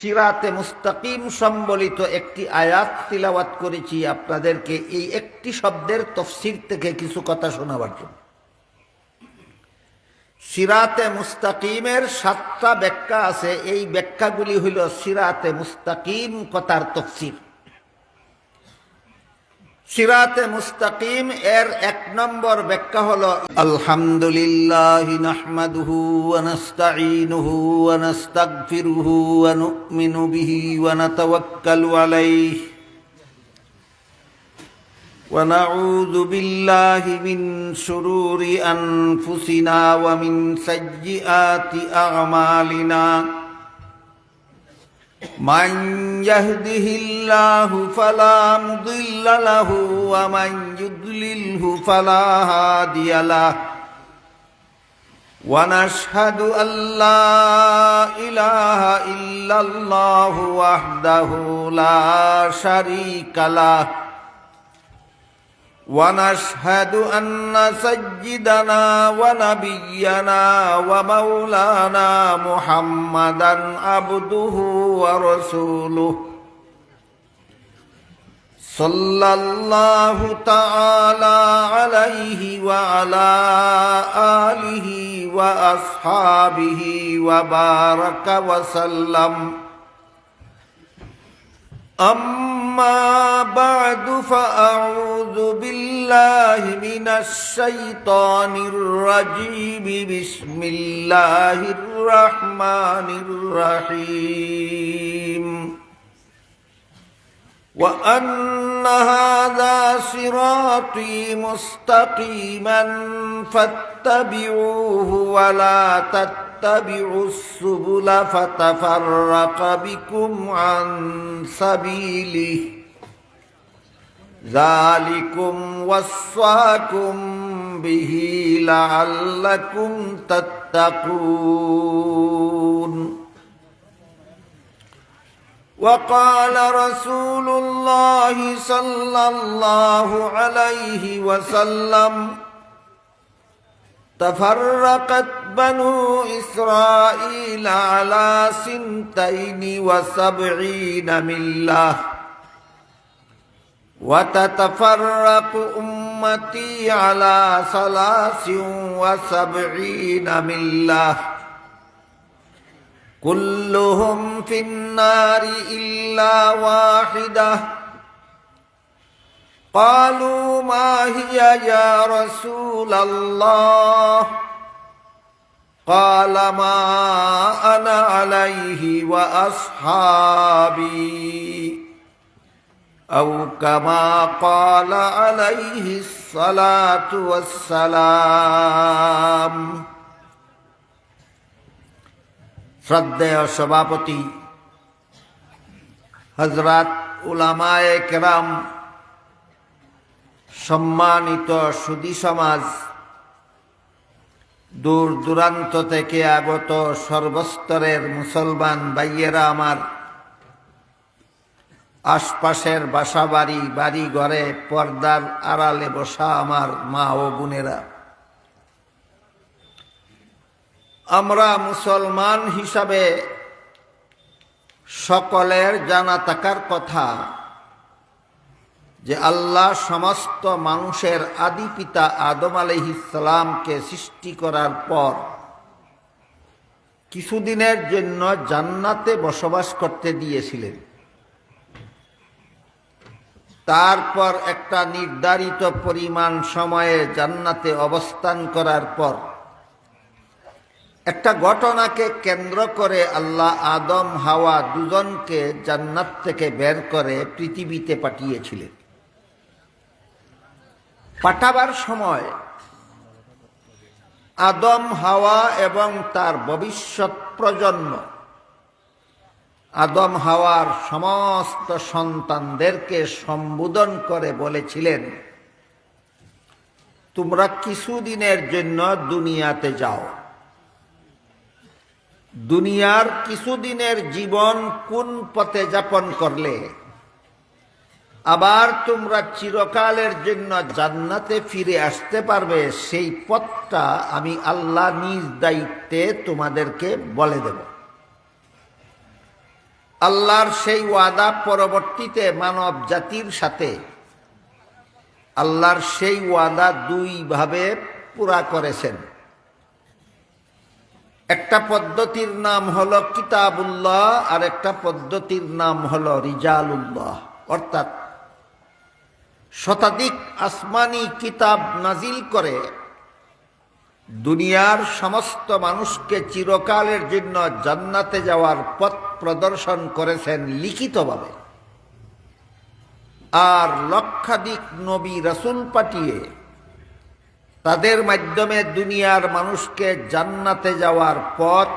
সিরাতে মুস্তাকিম সম্বলিত একটি আয়াত তিলাওয়াত করেছি আপনাদেরকে এই একটি শব্দের তাফসীর থেকে কিছু কথা শোনাবার জন্য। সিরাতে মুস্তাকিমের 7টা ব্যাখ্যা আছে, এই ব্যাখ্যাগুলি হইল সিরাতে মুস্তাকিম কথার তাফসীর। সিরাতে মুস্তাকিম এর 1 নম্বর ব্যাখ্যা হলো আলহামদুলিল্লাহি নাহমাদুহু ওয়া নাস্তাঈনুহু ওয়া নাস্তাগফিরুহু ওয়া নু'মিনু বিহি ওয়া নাতাওয়াক্কালু আলাইহি ওয়া নাউযু বিল্লাহি মিন শুরুরি আনফুসিনা ওয়া মিন সাইয়্যিআতি আ'মালিনা মান ইয়াহদিহিল্লাহু ফালা মুদিল্লা লাহু ওয়া মান ইউদ্লিলহু ফালা হাদিয়া লাহু ওয়া নাশহাদু আল্লা ইলাহা ইল্লাল্লাহু ওয়াহদাহু লা শারীকা লাহু ওয়া নাশহাদু আন্না সাইয়্যিদানা ওয়া নাবিয়্যানা ওয়া মাওলানা মুহাম্মাদান আবদুহু ওয়া রাসূলুহু সাল্লাল্লাহু তাআলা আলাইহি ওয়া আলা আলিহি ওয়া আসহাবিহি ওয়া বারাকা ওয়া সাল্লাম। أما بعد فأعوذ بالله من الشيطان الرجيم بسم الله الرحمن الرحيم وأن هذا صراطي مستقيما فاتبعوه ولا تتبعوا السبل فتفرق بكم عن سبيله ذلكم وصاكم به لعلكم تتقون. وقال رسول الله صلى الله عليه وسلم تفرقت بنو إسرائيل على 72 ملة وتتفرق أمتي على 73 ملة كلهم في النار إلا واحدة. قالوا ما هي يا رسول الله؟ قال ما أنا عليه وأصحابي أو كما قال عليه الصلاة والسلام. শ্রদ্ধেয় সভাপতি হযরত উলামায়ে কেরাম, সম্মানিত সুধী সমাজ, দূর দূরান্ত থেকে আগত সর্বস্তরের মুসলমান ভাইয়েরা আমার, আশপাশের বাসাবাড়ি বাড়ি ঘরে পর্দার আড়ালে বসা আমার মা ও বোনেরা, আমরা মুসলমান হিসাবে সকলের জানা থাকার কথা যে আল্লাহ সমস্ত মানুষের আদি পিতা আদম আলাইহিস সালামকে সৃষ্টি করার পর কিছুদিনের জন্য জান্নাতে বসবাস করতে দিয়েছিলেন। তারপর একটা নির্ধারিত পরিমাণ সময়ে জান্নাতে অবস্থান করার পর একটা ঘটনাকে কেন্দ্র করে আল্লাহ আদম হাওয়া দুজনকে জান্নাত থেকে বের করে পৃথিবীতে পাঠিয়েছিলেন। পাঠাবার সময় আদম হাওয়া এবং তার ভবিষ্যৎ প্রজন্ম, আদম হাওয়ার সমস্ত সন্তানদেরকে সম্বোধন করে বলেছিলেন, তোমরা কিছুদিনের জন্য দুনিয়াতে যাও। দুনিয়ার কিছুদিনের জীবন কোন পথে যাপন করলে আবার তোমরা চিরকালের জন্য জান্নাতে ফিরে আসতে পারবে, সেই পথটা আমি আল্লাহ নিজ দায়িত্বে তোমাদেরকে বলে দেব। আল্লাহর সেই ওয়াদা পরবর্তীতে মানব জাতির সাথে আল্লাহর সেই ওয়াদা দুইভাবে পুরা করেছেন। একটা পদ্ধতির নাম হলো কিতাবুল্লাহ, আর একটা পদ্ধতির নাম হলো রিজালুল্লাহ। অর্থাৎ শতাধিক আসমানি কিতাব নাজিল করে দুনিয়ার সমস্ত মানুষকে চিরকালের জন্য জান্নাতে যাওয়ার পথ প্রদর্শন করেছেন লিখিতভাবে। আর লক্ষাধিক নবী রাসূল পাঠিয়ে তাদের মাধ্যমে দুনিয়ার মানুষকে জান্নাতে যাওয়ার পথ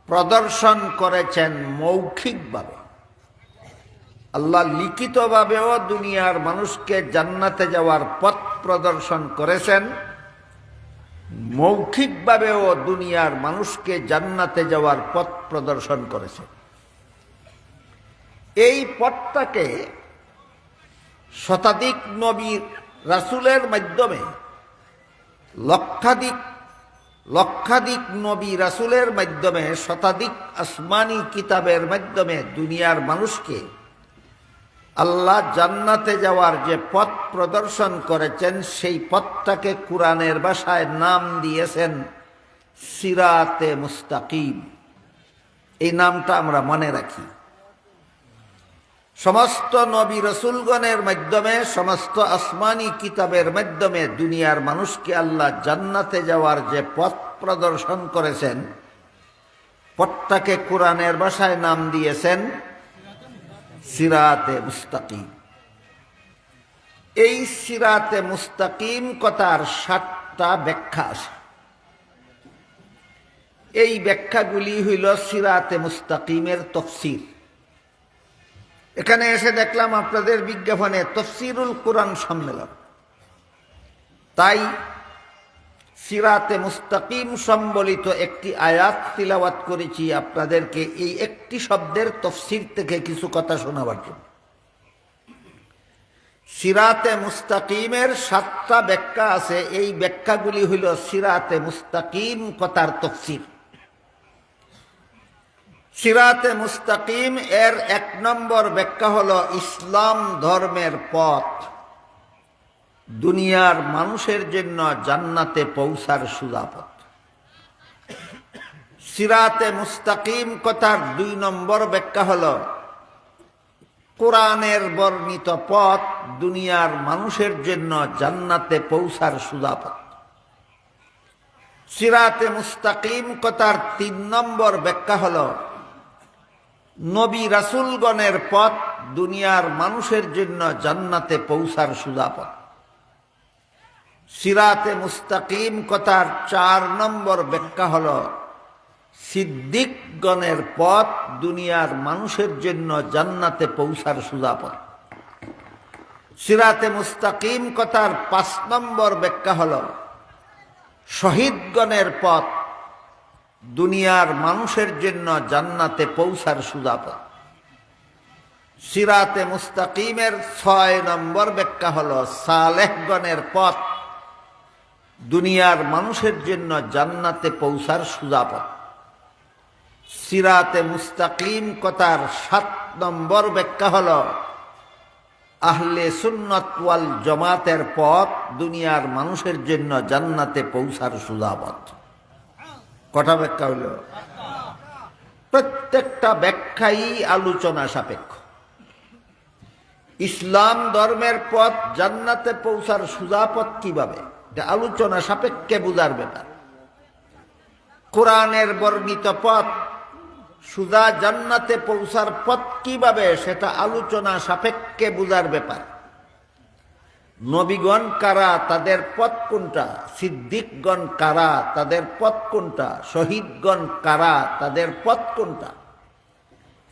প্রদর্শন করেছেন মৌখিকভাবে। আল্লাহ লিখিতভাবেও দুনিয়ার মানুষকে জান্নাতে যাওয়ার পথ প্রদর্শন করেছেন, মৌখিকভাবেও দুনিয়ার মানুষকে জান্নাতে যাওয়ার পথ প্রদর্শন করেছেন। এই পথটাকে শতাধিক নবী রাসূলের মাধ্যমে লক্ষাধিক নবী রাসূলের মাধ্যমে শতাধিক আসমানি কিতাবের মাধ্যমে দুনিয়ার মানুষকে আল্লাহ জান্নাতে যাওয়ার যে পথ প্রদর্শন করেছেন, সেই পথটাকে কুরআনের ভাষায় নাম দিয়েছেন সিরাতে মুস্তাকিম। এই নামটা আমরা মনে রাখি। সমস্ত নবী রাসূলগণের মাধ্যমে, সমস্ত আসমানি কিতাবের মাধ্যমে দুনিয়ার মানুষকে আল্লাহ জান্নাতে যাওয়ার যে পথ প্রদর্শন করেছেন, পথটাকে কুরআনের ভাষায় নাম দিয়েছেন সিরাতে মুস্তাকিম। এই সিরাতে মুস্তাকিম কথার 7টা ব্যাখ্যা আছে। এই ব্যাখ্যাগুলি হইল সিরাতে মুস্তাকিমের তাফসীর। এখানে এসে দেখলাম আপনাদের বিজ্ঞাপনে তাফসীরুল কুরআন সম্মেলন, তাই সিরাতে মুস্তাকিম সম্বলিত একটি আয়াত তিলাওয়াত করেছি আপনাদেরকে এই একটি শব্দের তাফসীর থেকে কিছু কথা শোনাবার জন্য। সিরাতে মুস্তাকিমের 7টা ব্যাখ্যা আছে। এই ব্যাখ্যাগুলি হইল সিরাতে মুস্তাকিম কথার তাফসীর। সিরাতে মুস্তাকিম এর 1 নম্বর ব্যাখ্যা হলো ইসলাম ধর্মের পথ, দুনিয়ার মানুষের জন্য জান্নাতে পৌঁছার সোজা পথ। সিরাতে মুস্তাকিম কথার 2 নম্বর ব্যাখ্যা হলো কোরআনের বর্ণিত পথ, দুনিয়ার মানুষের জন্য জান্নাতে পৌঁছার সোজা পথ। সিরাতে মুস্তাকিম কথার 3 নম্বর ব্যাখ্যা হলো নবী রাসূলগণের পথ, দুনিয়ার মানুষের জন্য জান্নাতে পৌঁছার সোজা পথ। সিরাতে মুস্তাকিম কথার 4 নম্বর ব্যাখ্যা হলো সিদ্দিকগণের পথ, দুনিয়ার মানুষের জন্য জান্নাতে পৌঁছার সোজা পথ। সিরাতে মুস্তাকিম কথার 5 নম্বর ব্যাখ্যা হলো শহীদগণের পথ, দুনিয়ার মানুষের জন্য জান্নাতে পৌঁছার সোজা পথ। সিরাতে মুস্তাকিমের 6 নম্বর ব্যাখ্যা হলো সালেহগণের পথ, দুনিয়ার মানুষের জন্য জান্নাতে পৌঁছার সোজা পথ। সিরাতে মুস্তাকিম কথার 7 নম্বর ব্যাখ্যা হলো আহলে সুন্নাত ওয়াল জামাতের পথ, দুনিয়ার মানুষের জন্য জান্নাতে পৌঁছার সোজা পথ। কটা ব্যাখ্যা হইল? প্রত্যেকটা ব্যাখ্যাই আলোচনা সাপেক্ষ। ইসলাম ধর্মের পথ, জান্নাতে পৌঁছার সোজা পথ কিভাবে, এটা আলোচনা সাপেক্ষে বুঝার ব্যাপার। কোরআনের বর্ণিত পথ, সোজা জান্নাতে পৌঁছার পথ কিভাবে, সেটা আলোচনা সাপেক্ষে বুঝার ব্যাপার। নবীগণ কারা, তাদের পথ কোনটা, সিদ্দিকগণ কারা, তাদের পথ কোনটা, শহীদগণ কারা, তাদের পথ কোনটা,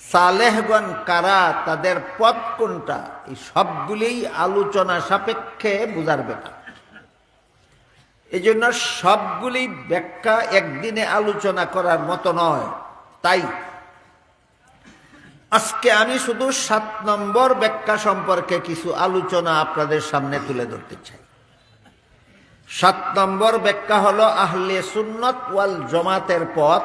সালেহগণ কারা, তাদের পথ কোনটা, এই সবগুলিই আলোচনা সাপেক্ষে বুঝার ব্যাপার। এই জন্য সবগুলি ব্যাখ্যা একদিনে আলোচনা করার মতো নয়। তাই আজকে আমি শুধু 7 নম্বর ব্যাখ্যা সম্পর্কে কিছু আলোচনা আপনাদের সামনে তুলে ধরতে চাই। 7 নম্বর ব্যাখ্যা হলো আহলে সুন্নাত ওয়াল জামাতের পথ,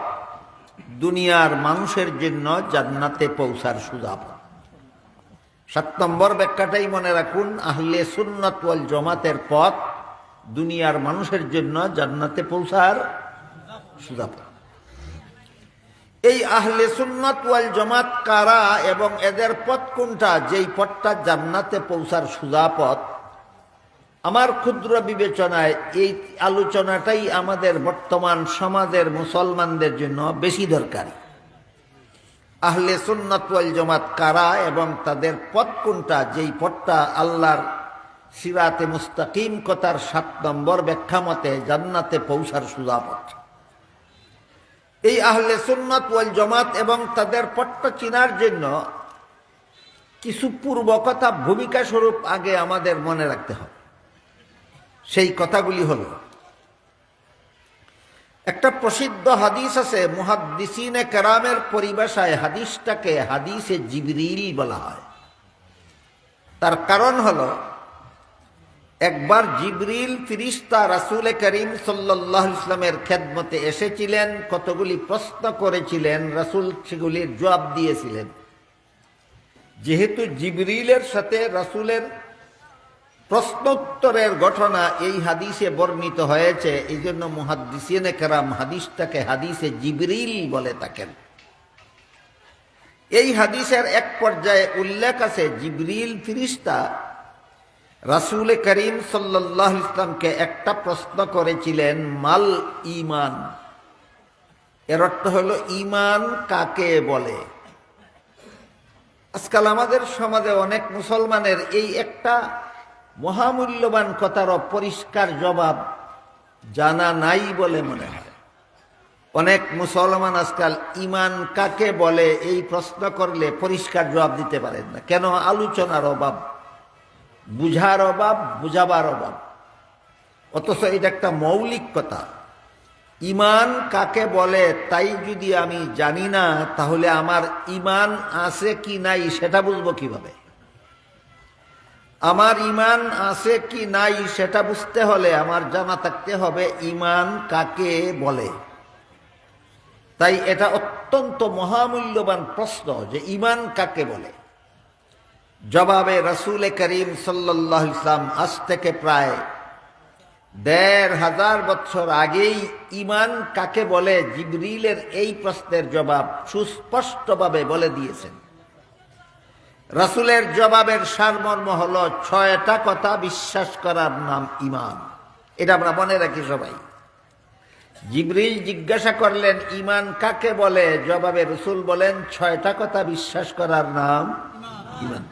দুনিয়ার মানুষের জন্য জান্নাতে পৌঁছার সুযোগ। 7 নম্বর ব্যাখ্যাটাই মনে রাখুন, আহলে সুন্নাত ওয়াল জামাতের পথ দুনিয়ার মানুষের জন্য জান্নাতে পৌঁছার সুযোগ। এই আহলে সুন্নাত ওয়াল জামাত কারা এবং এদের পথ কোনটা, যেই পথটা জান্নাতে পৌঁছার সোজা পথ, আমার ক্ষুদ্র বিবেচনায় এই আলোচনাটাই আমাদের বর্তমান সমাজের মুসলমানদের জন্য বেশি দরকারি। আহলে সুন্নাত ওয়াল জামাত কারা এবং তাদের পথ কোনটা, যেই পথটা আল্লাহর সিরাতে মুস্তাকিম কথার 7 নম্বর ব্যাখ্যা মতে জান্নাতে পৌঁছার সোজা পথ। এই আহলে সুন্নাত ওয়াল জামাত এবং তাদের পথটা চিনার জন্য কিছু পূর্ব কথা ভূমিকা স্বরূপ আগে আমাদের মনে রাখতে হবে। সেই কথাগুলি হল, একটা প্রসিদ্ধ হাদিস আছে, মুহাদ্দিসিনে কেরামের পরিভাষায় হাদিসটাকে হাদিসে জিবরিল বলা হয়। তার কারণ হলো, একবার জিবরিল ফিরিস্তা রাসূল করিম সাল্লাল্লাহু আলাইহি ওয়াসাল্লামের খেদমতে এসেছিলেন, কতগুলি প্রশ্ন করেছিলেন, রাসূল সেগুলির জবাব দিয়েছিলেন। যেহেতু জিবরিলের সাথে রাসূলের প্রশ্নোত্তরের ঘটনা এই হাদিসে বর্ণিত হয়েছে, এই জন্য মুহাদ্দিসিনে কেরাম হাদিসটাকে হাদিসে জিবরিল বলে থাকেন। এই হাদিসের এক পর্যায়ে উল্লেখ আছে, জিবরিল ফিরিস্তা রাসূল করিম সাল্লাল্লাহু আলাইহি ওয়াসাল্লামকে একটা প্রশ্ন করেছিলেন, মাল ঈমান। এর অর্থ হলো ঈমান কাকে বলে। আজকাল আমাদের সমাজে অনেক মুসলমানের এই একটা মহামূল্যবান কথারও পরিষ্কার জবাব জানা নাই বলে মনে হয়। অনেক মুসলমান আজকাল ঈমান কাকে বলে এই প্রশ্ন করলে পরিষ্কার জবাব দিতে পারেন না। কেন? আলোচনার অভাব, বুঝার অভাব, বুঝাবার অভাব। অথচ এটা একটা মৌলিক কথা। ঈমান কাকে বলে তাই যদি আমি জানি না, তাহলে আমার ঈমান আছে কি নাই সেটা বুঝবো কিভাবে? আমার ঈমান আছে কি নাই সেটা বুঝতে হলে আমার জানা থাকতে হবে ঈমান কাকে বলে। তাই এটা অত্যন্ত মহামূল্যবান প্রশ্ন যে ঈমান কাকে বলে। জবাবে রাসূল করিম সাল্লাল্লাহু আলাইহি ওয়াসাল্লাম আজ থেকে প্রায় ১৫০০ বছর আগেই ঈমান কাকে বলে জিবরিলের এই প্রশ্নের জবাব সুস্পষ্টভাবে বলে দিয়েছেন। রাসূলের জবাবের সারমর্ম হলো 6টা কথা বিশ্বাস করার নাম ঈমান। এটা আমরা মনে রাখি সবাই। জিবরিল জিজ্ঞাসা করলেন ঈমান কাকে বলে, জবাবে রাসূল বলেন 6টা কথা বিশ্বাস করার নাম ঈমান।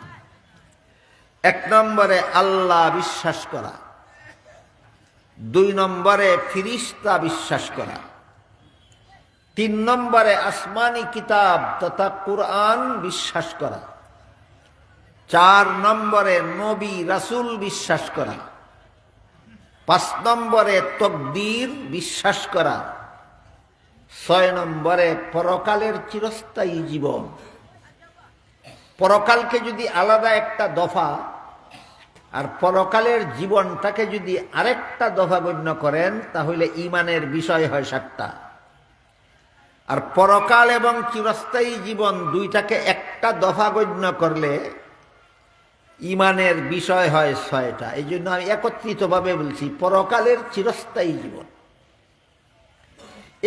1 নম্বরে আল্লাহ বিশ্বাস করা, 2 নম্বরে ফিরিস্তা বিশ্বাস করা, 3 নম্বরে আসমানি কিতাব তথা কুরআন বিশ্বাস করা, 4 নম্বরে নবী রাসূল বিশ্বাস করা, 5 নম্বরে তকদীর বিশ্বাস করা, 6 নম্বরে পরকালের চিরস্থায়ী জীবন। পরকালকে যদি আলাদা একটা দফা আর পরকালের জীবনটাকে যদি আরেকটা দফা গণ্য করেন, তাহলে ঈমানের বিষয় হয় 7টা। আর পরকাল এবং চিরস্থায়ী জীবন দুইটাকে একটা দফা গণ্য করলে ঈমানের বিষয় হয় 6টা। এই জন্য আমি একত্রিতভাবে বলছি পরকালের চিরস্থায়ী জীবন।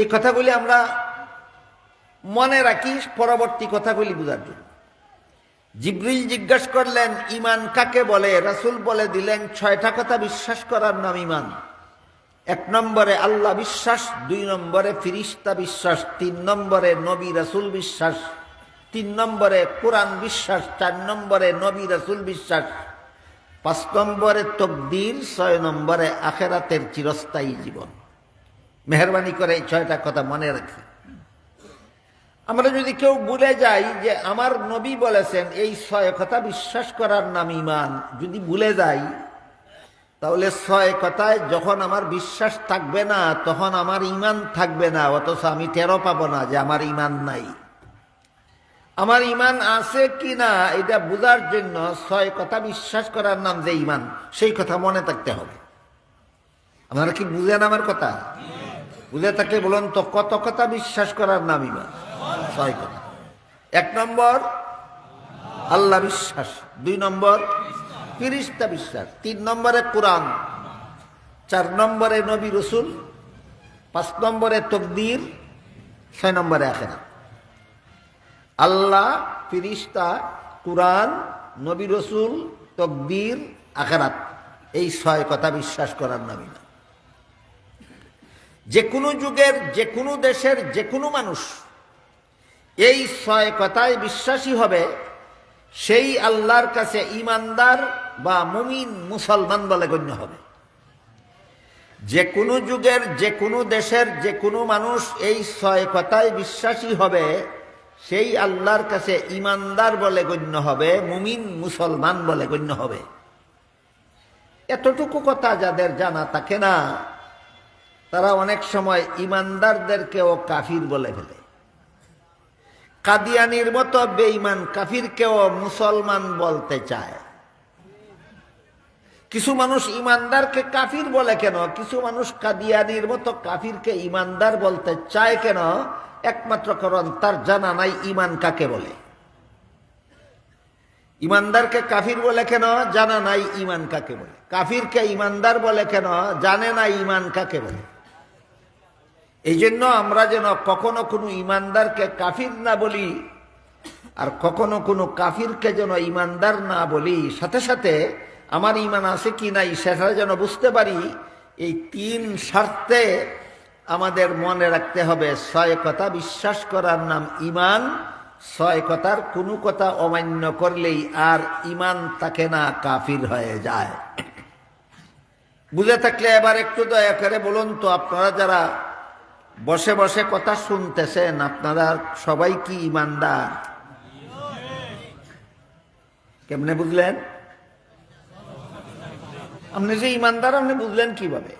এই কথাগুলি আমরা মনে রাখি পরবর্তী কথাগুলি বোঝার জন্য। জিবরিল জিজ্ঞাসা করলেন ঈমান কাকে বলে, রাসূল বলে দিলেন 6টা কথা বিশ্বাস করার নাম ঈমান। 1 নম্বরে আল্লাহ বিশ্বাস, 2 নম্বরে ফিরিস্তা বিশ্বাস, 3 নম্বরে নবী রাসূল বিশ্বাস, 3 নম্বরে কোরআন বিশ্বাস, 4 নম্বরে নবী রাসূল বিশ্বাস, 5 নম্বরে তকদীর, 6 নম্বরে আখিরাতের চিরস্থায়ী জীবন। মেহেরবানি করে এই 6টা কথা মনে রাখি। আমরা যদি কেউ ভুলে যাই যে আমার নবী বলেছেন এই 6 কথা বিশ্বাস করার নাম ঈমান, যদি ভুলে যাই, তাহলে 6 কথায় যখন আমার বিশ্বাস থাকবে না তখন আমার ঈমান থাকবে না, অথচ আমি টেরও পাবো না যে আমার ঈমান নাই। আমার ঈমান আছে কি না এটা বোঝার জন্য 6 কথা বিশ্বাস করার নাম যে ঈমান, সেই কথা মনে থাকতে হবে। আপনারা কি বুঝেন আমার কথা? বুঝে থাকলে বলুন তো কত কথা বিশ্বাস করার নাম ইমান? 6 কথা। 1 নম্বর আল্লাহ বিশ্বাস, 2 নম্বর ফেরেশতা বিশ্বাস, 3 নম্বরে কোরআন, 4 নম্বরে নবী রাসূল, 5 নম্বরে তাকদীর, 6 নম্বরে আখিরাত। আল্লাহ, ফেরেশতা, কোরআন, নবী রাসূল, তাকদীর, আখিরাত, এই 6 কথা বিশ্বাস করার নাম ইমান। যে কোনো যুগের, যে কোনো দেশের, যে কোনো মানুষ এই 6 কথায় বিশ্বাসী হবে, সেই আল্লাহর কাছে ইমানদার বা মুমিন মুসলমান বলে গণ্য হবে। যে কোনো যুগের, যে কোনো দেশের, যে কোনো মানুষ এই 6 কথায় বিশ্বাসী হবে, সেই আল্লাহর কাছে ইমানদার বলে গণ্য হবে, মুমিন মুসলমান বলে গণ্য হবে। এতটুকু কথা যাদের জানা থাকে না, তারা অনেক সময় ইমানদারদেরকেও কাফির বলে ফেলে। কাদিয়ানির মতো বেঈমান কাফিরকেও মুসলমান বলতে চায়। কিছু মানুষ ইমানদারকে কাফির বলে কেন? কিছু মানুষ কাদিয়ানির মতো কাফিরকে ইমানদার বলতে চায় কেন? একমাত্র কারণ তার জানা নাই ইমান কাকে বলে। ইমানদারকে কাফির বলে কেন? জানা নাই ইমান কাকে বলে। কাফিরকে ইমানদার বলে কেন? জানে না ইমান কাকে বলে। এই জন্য আমরা যেন কখনো কোনো ইমানদারকে কাফির না বলি, আর কখনো কোনো কাফিরকে যেন ইমানদার না বলি, সাথে সাথে আমার ইমান আছে কি নাই সেটা যেন বুঝতে পারি। এই 3 শর্তে আমাদের মনে রাখতে হবে। 6 কথা বিশ্বাস করার নাম ইমান। 6 কথার কোনো কথা অমান্য করলেই আর ইমান থাকে না, কাফির হয়ে যায়। বুঝে থাকলে এবার একটু দয়া করে বলুন তো, আপনারা যারা বসে বসে কথা শুনতেছেন, আপনারা সবাই কি ইমানদার? কেমনে বুঝলেন? আপনি যে ইমানদার আপনি বুঝলেন কিভাবে?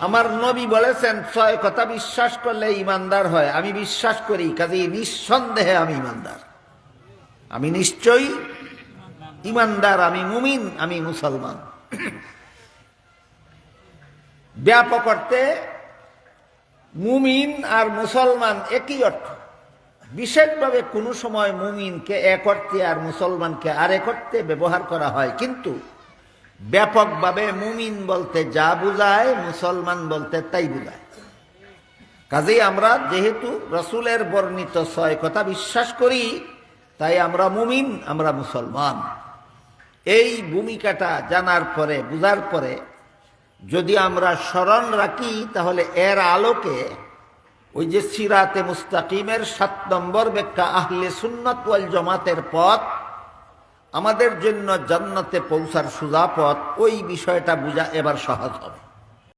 আমার নবী বলেছেন 6 কথা বিশ্বাস করলে ইমানদার হয়। আমি বিশ্বাস করি, কাজেই নিঃসন্দেহে আমি ইমানদার। আমি নিশ্চয়ই ইমানদার, আমি মুমিন, আমি মুসলমান। ব্যাপক অর্থে মুমিন আর মুসলমান একই অর্থ। বিশেষভাবে কোনো সময় মুমিনকে এক অর্থে আর মুসলমানকে আরেক অর্থে ব্যবহার করা হয়, কিন্তু ব্যাপকভাবে মুমিন বলতে যা বুঝায়, মুসলমান বলতে তাই বুঝায়। কাজেই আমরা যেহেতু রাসূলের বর্ণিত 6 কথা বিশ্বাস করি, তাই আমরা মুমিন, আমরা মুসলমান। এই ভূমিকাটা জানার পরে, বুঝার পরে যদি আমরা স্মরণ রাখি, তাহলে এর আলোকে ওই যে সিরাতে মুস্তাকিমের 7 নম্বর ব্যাখ্যা, আহলে সুন্নাত ওয়াল জামাতের পথ, আমাদের জন্য জান্নাতে পৌঁছার সোজা পথ, ওই বিষয়টা বোঝা এবার সহজ হবে।